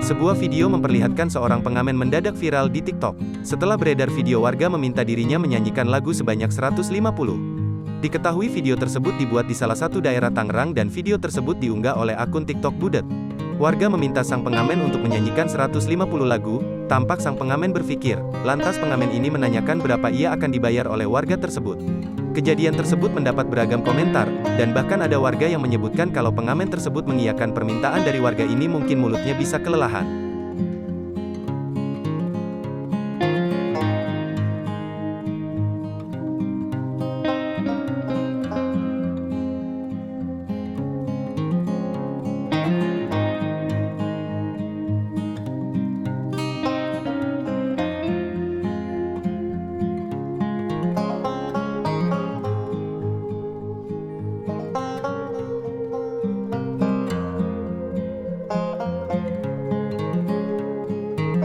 Sebuah video memperlihatkan seorang pengamen mendadak viral di TikTok. Setelah beredar video, warga meminta dirinya menyanyikan lagu sebanyak 150. Diketahui video tersebut dibuat di salah satu daerah Tangerang dan video tersebut diunggah oleh akun TikTok Budet. Warga meminta sang pengamen untuk menyanyikan 150 lagu. Tampak sang pengamen berpikir, lantas pengamen ini menanyakan berapa ia akan dibayar oleh warga tersebut. Kejadian tersebut mendapat beragam komentar, dan bahkan ada warga yang menyebutkan kalau pengamen tersebut mengiyakan permintaan dari warga ini mungkin mulutnya bisa kelelahan.